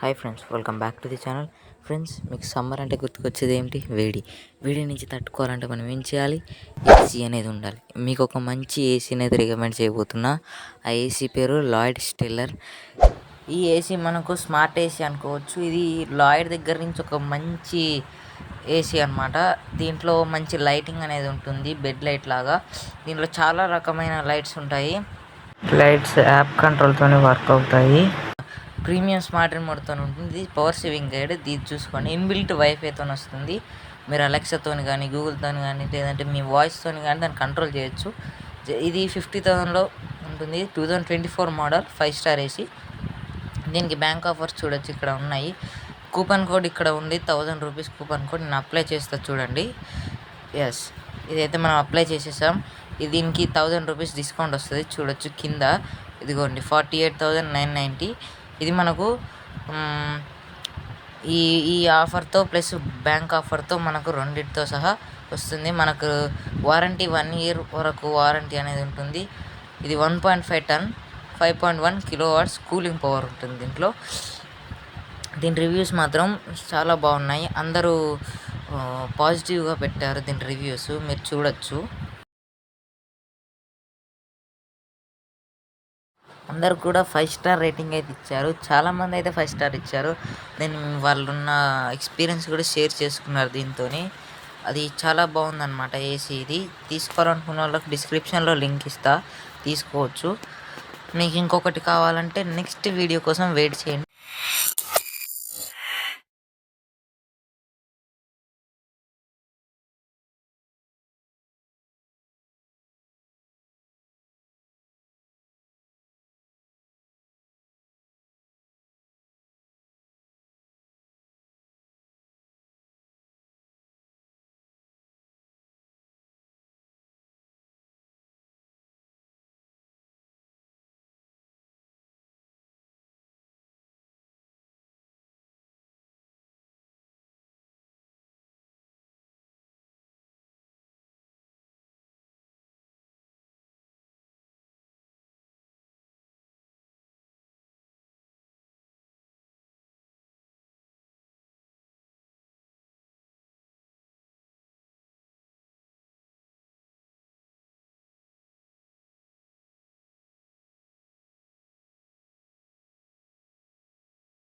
Hi friends, welcome back to the channel. Friends, మీకు summer అంటే గుర్తుకొచ్చేది ఏమిటి? వేడి నుంచి తట్టుకోవాలంటే మనం ఏం చేయాలి? ఏసీ అనేది ఉండాలి. మీకు ఒక మంచి ఏసీ అనేది రికమెండ్ చేయబోతున్నా. ఆ ఏసీ పేరు లాయిడ్ స్టెల్లర్. ఈ ఏసీ మనకు స్మార్ట్ ఏసీ అనుకోవచ్చు. ఇది లాయిడ్ దగ్గర నుంచి ఒక మంచి ఏసీ అనమాట. దీంట్లో మంచి లైటింగ్ అనేది ఉంటుంది, బెడ్ లైట్ లాగా. దీంట్లో చాలా రకమైన లైట్స్ ఉంటాయి. లైట్స్ యాప్ కంట్రోల్తోనే వర్క్ అవుతాయి. ప్రీమియం స్మార్ట్ రిమోట్తో ఉంటుంది. పవర్ సేవింగ్ గైడ్ ఇది చూసుకోండి. ఇన్బిల్ట్ వైఫైతో వస్తుంది. మీరు అలెక్సాతో కానీ, గూగుల్తో కానీ, లేదంటే మీ వాయిస్తో కానీ దాన్ని కంట్రోల్ చేయొచ్చు. ఇది 50,000లో ఉంటుంది. 2024 మోడల్ 5 స్టార్ ఏసీ. దీనికి బ్యాంక్ ఆఫర్స్ చూడొచ్చు, ఇక్కడ ఉన్నాయి. కూపన్ కోడ్ ఇక్కడ ఉంది, 1000 రూపీస్ కూపన్ కోడ్. నేను అప్లై చేస్తా చూడండి. ఎస్, ఇదైతే మనం అప్లై చేసేసాం. దీనికి 1000 రూపీస్ డిస్కౌంట్ వస్తుంది, చూడొచ్చు కింద. ఇదిగోండి 48,990. ఇది మనకు ఈ ఆఫర్తో ప్లస్ బ్యాంక్ ఆఫర్తో మనకు రెండింటితో సహా వస్తుంది. మనకు వారంటీ 1 ఇయర్ వరకు వారంటీ అనేది ఉంటుంది. ఇది 1.5 టన్ 5.1 కిలోవాట్స్ కూలింగ్ పవర్ ఉంటుంది దీంట్లో. దీని రివ్యూస్ మాత్రం చాలా బాగున్నాయి. అందరూ పాజిటివ్గా పెట్టారు దీని రివ్యూస్, మీరు చూడొచ్చు. అందరు కూడా 5 స్టార్ రేటింగ్ అయితే ఇచ్చారు. చాలామంది అయితే 5 స్టార్ ఇచ్చారు. నేను వాళ్ళున్న ఎక్స్పీరియన్స్ కూడా షేర్ చేసుకున్నారు దీంతో. అది చాలా బాగుందన్నమాట ఏసీ. ఇది తీసుకోవాలనుకున్న వాళ్ళకి డిస్క్రిప్షన్లో లింక్ ఇస్తా, తీసుకోవచ్చు. మీకు ఇంకొకటి కావాలంటే నెక్స్ట్ వీడియో కోసం వెయిట్ చేయండి.